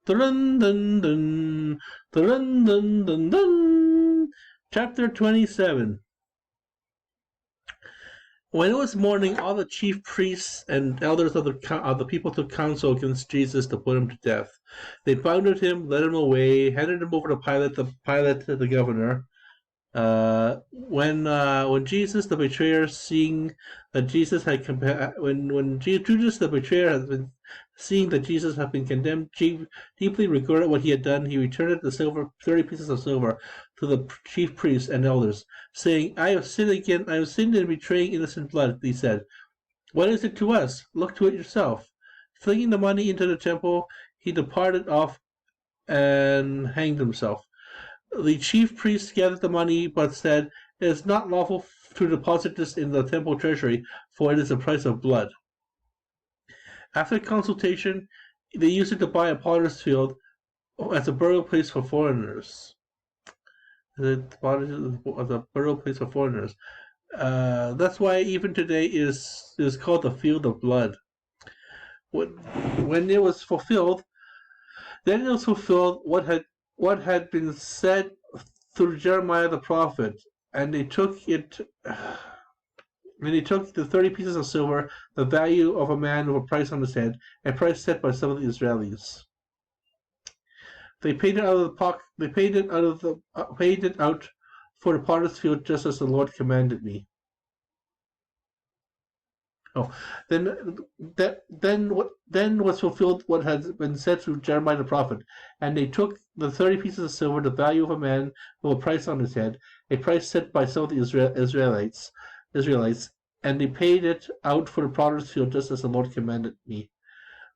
Dun dun dun dun dun dun dun. Chapter 27. When it was morning, all the chief priests and elders of the people took counsel against Jesus to put him to death. They bound him, led him away, handed him over to Pilate, the governor. When Jesus the betrayer, seeing that Jesus had when Judas the betrayer had been seeing that Jesus had been condemned, deeply regretted what he had done, he returned the 30 pieces of silver to the chief priests and elders, saying, "I have sinned again. I have sinned in betraying innocent blood." He said, "What is it to us? Look to it yourself." Flinging the money into the temple, he departed off and hanged himself. The chief priests gathered the money, but said, "It is not lawful to deposit this in the temple treasury, for it is the price of blood." After consultation, they used it to buy a potter's field as a burial place for foreigners. As a burial place for foreigners. That's why even today is called the field of blood. When it was fulfilled, then it was fulfilled what had been said through Jeremiah the prophet, and they took the 30 pieces of silver, the value of a man with a price on his head, a price set by some of the Israelis. They paid it out of the pocket. They paid it out for the potter's field, just as the Lord commanded me. Then was fulfilled what had been said through Jeremiah the prophet, and they took the 30 pieces of silver, the value of a man with a price on his head, a price set by some of the Israelites, and they paid it out for the potter's field, just as the Lord commanded me.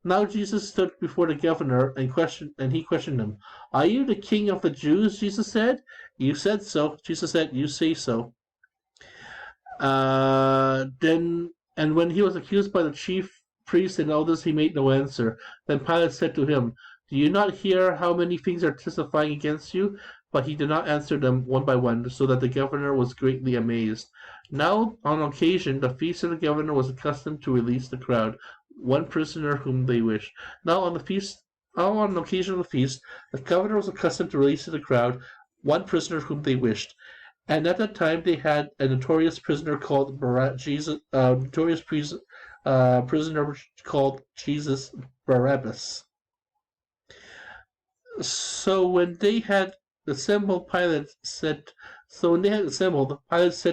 Now Jesus stood before the governor and he questioned him. "Are you the king of the Jews?" Jesus said. "You said so." Jesus said, "You say so." And when he was accused by the chief priests and elders, he made no answer. Then Pilate said to him, "Do you not hear how many things are testifying against you?" But he did not answer them one by one, so that the governor was greatly amazed. Now, on occasion, the feast of the governor was accustomed to release the crowd, one prisoner whom they wished. Now, on the occasion of the feast, the governor was accustomed to release to the crowd one prisoner whom they wished. And at that time they had a notorious prisoner called Jesus Barabbas. So when they had assembled, Pilate said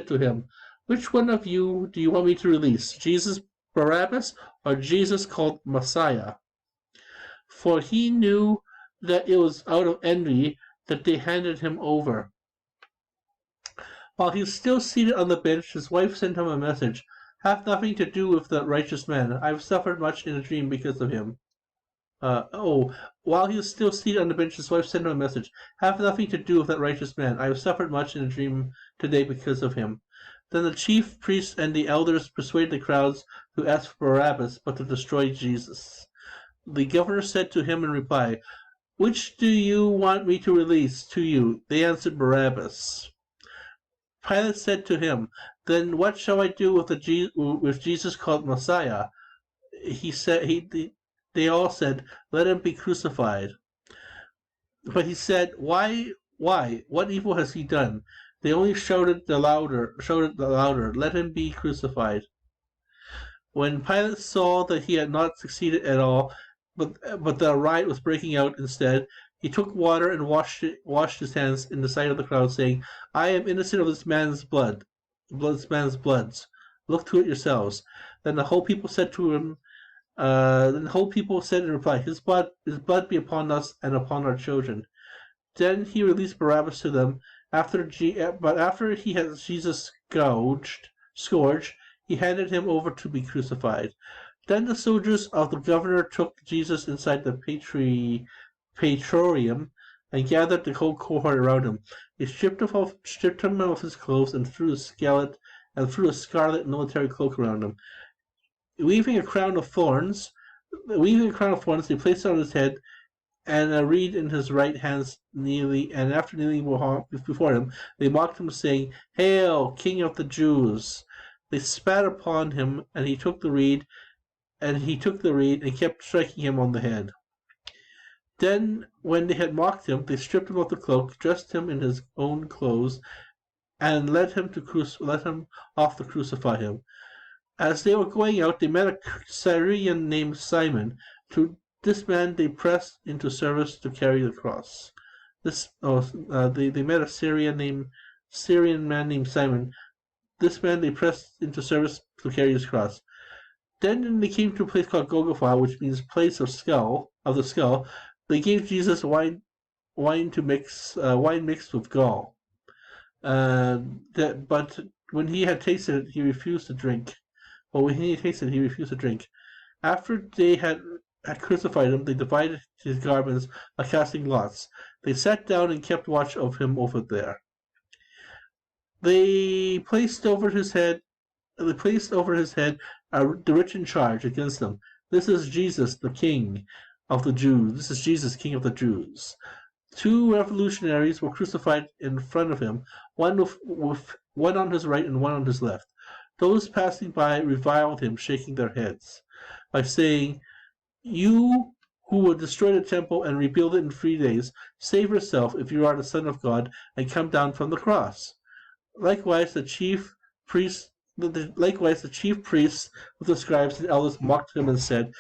to him, "Which one of you do you want me to release, Jesus Barabbas or Jesus called Messiah?" For he knew that it was out of envy that they handed him over. While he was still seated on the bench, his wife sent him a message. "Have nothing to do with that righteous man. I have suffered much in a dream because of him." While he was still seated on the bench, his wife sent him a message. "Have nothing to do with that righteous man. I have suffered much in a dream today because of him." Then the chief priests and the elders persuaded the crowds to ask for Barabbas, but to destroy Jesus. The governor said to him in reply, "Which do you want me to release to you?" They answered, "Barabbas." Pilate said to him, "Then what shall I do with Jesus called Messiah?" They all said, "Let him be crucified." But he said, "Why? What evil has he done?" They only shouted the louder, "Let him be crucified." When Pilate saw that he had not succeeded at all, but that a riot was breaking out instead, he took water and washed his hands in the sight of the crowd, saying, "I am innocent of this man's bloods. Look to it yourselves." Then the whole people said in reply, "His blood be upon us and upon our children." Then he released Barabbas to them. After he had Jesus scourged, he handed him over to be crucified. Then the soldiers of the governor took Jesus inside the Praetorium and gathered the whole cohort around him. They stripped him of his clothes and threw a scarlet military cloak around him. Weaving a crown of thorns, they placed it on his head and a reed in his right hand. And after kneeling before him, they mocked him, saying, "Hail, King of the Jews!" They spat upon him, and he took the reed and kept striking him on the head. Then, when they had mocked him, they stripped him of the cloak, dressed him in his own clothes, and led him off to crucify him. As they were going out, they met a Syrian named Simon. To this man they pressed into service to carry the cross. They met a Syrian man named Simon. This man they pressed into service to carry his cross. Then they came to a place called Golgotha, which means place of the skull. They gave Jesus wine mixed with gall. But when he had tasted it, he refused to drink. After they had crucified him, they divided his garments by casting lots. They sat down and kept watch of him over there. They placed over his head the written charge against them. This is Jesus, the King of the Jews. This is Jesus, King of the Jews. 2 revolutionaries were crucified in front of him, one on his right and one on his left. Those passing by reviled him, shaking their heads, by saying, "You who will destroy the temple and rebuild it in 3 days, save yourself if you are the Son of God, and come down from the cross." Likewise, the chief priests with the scribes and elders mocked him and said,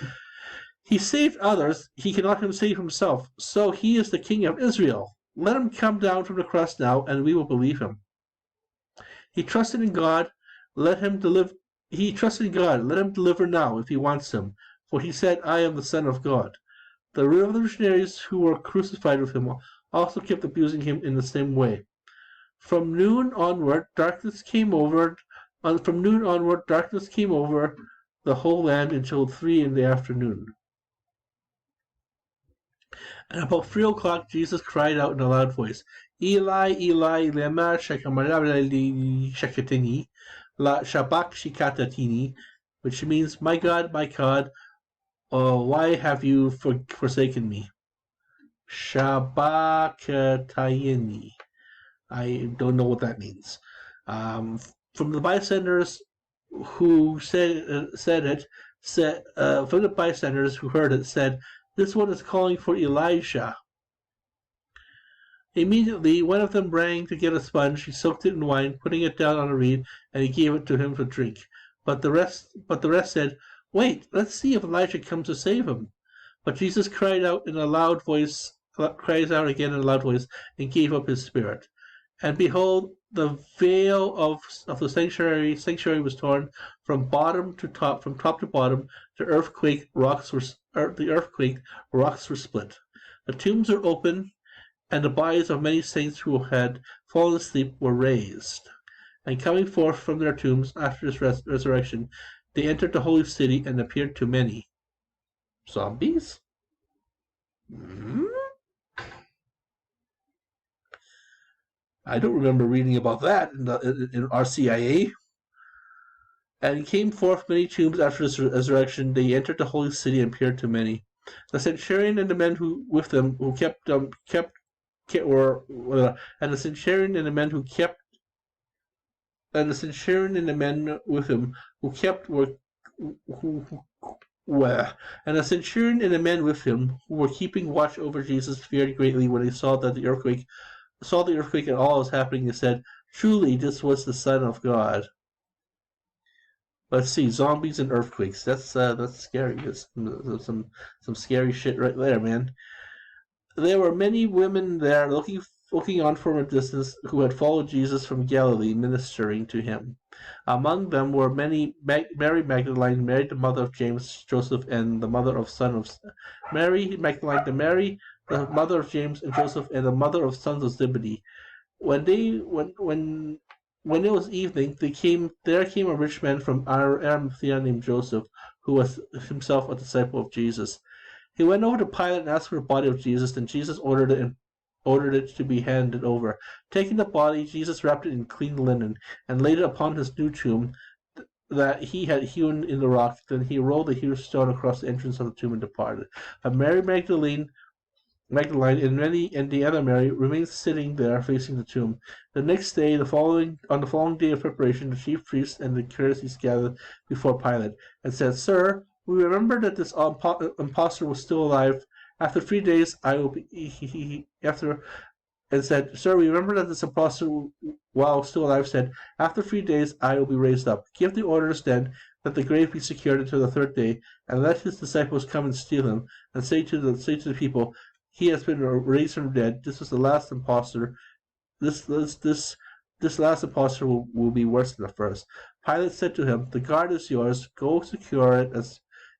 "He saved others, he cannot save himself. So he is the King of Israel. Let him come down from the cross now, and we will believe him. He trusted in God. Let him deliver now if he wants him. For he said, 'I am the Son of God.'" The revolutionaries who were crucified with him also kept abusing him in the same way. From noon onward, darkness came over the whole land until 3 in the afternoon. And about 3 o'clock, Jesus cried out in a loud voice, "Eli, Eli, lema sabachthani, which means, my God, why have you forsaken me?" Sabachthani. I don't know what that means. From the bystanders who heard it, said, "This one is calling for Elijah." Immediately, one of them rang to get a sponge. He soaked it in wine, putting it down on a reed, and he gave it to him to drink. But the rest said, "Wait, let's see if Elijah comes to save him." But Jesus cried out again in a loud voice, and gave up his spirit. And behold, the veil of the sanctuary was torn from top to bottom. The earthquake rocks were split. The tombs were open, and the bodies of many saints who had fallen asleep were raised. And coming forth from their tombs after his resurrection, they entered the holy city and appeared to many. Zombies? I don't remember reading about that in RCIA. And came forth many tombs after his resurrection. They entered the holy city and appeared to many. The centurion and the men who with them who were keeping watch over Jesus feared greatly when they saw the earthquake and all that was happening, and said, "Truly this was the Son of God." Let's see, zombies and earthquakes. That's scary. That's some scary shit right there, man. There were many women there looking on from a distance who had followed Jesus from Galilee, ministering to him. Among them were Mary Magdalene, Mary the mother of James, Joseph, and the mother of Mary Magdalene, the mother of James and Joseph, and the mother of sons of Zebedee. When it was evening, there came a rich man from Arimathea named Joseph, who was himself a disciple of Jesus. He went over to Pilate and asked for the body of Jesus, and Jesus ordered it to be handed over. Taking the body, Jesus wrapped it in clean linen and laid it upon his new tomb that he had hewn in the rock. Then he rolled the huge stone across the entrance of the tomb and departed. But Mary Magdalene and the other Mary remained sitting there facing the tomb. The next day, on the following day of preparation, the chief priests and the Pharisees gathered before Pilate and said, "Sir, we remember that this impostor was still alive After 3 days, I will be. And said, Sir, remember that this apostle, while still alive, said, After 3 days I will be raised up. Give the orders then that the grave be secured until the third day, and let his disciples come and steal him, and say to the people, He has been raised from the dead. This is the last impostor. This last impostor will be worse than the first. Pilate said to him, The guard is yours. Go secure it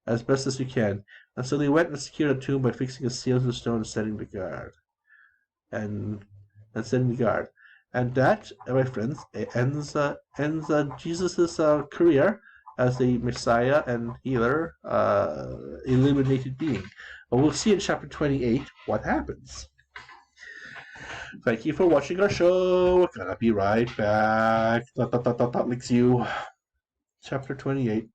as best as you can. And so they went and secured the tomb by fixing a seal to the stone and setting the guard. And setting the guard. And that, my friends, ends Jesus' career as the Messiah and healer, illuminated being. But we'll see in chapter 28 what happens. Thank you for watching our show. We're gonna be right back. Links you. Chapter 28.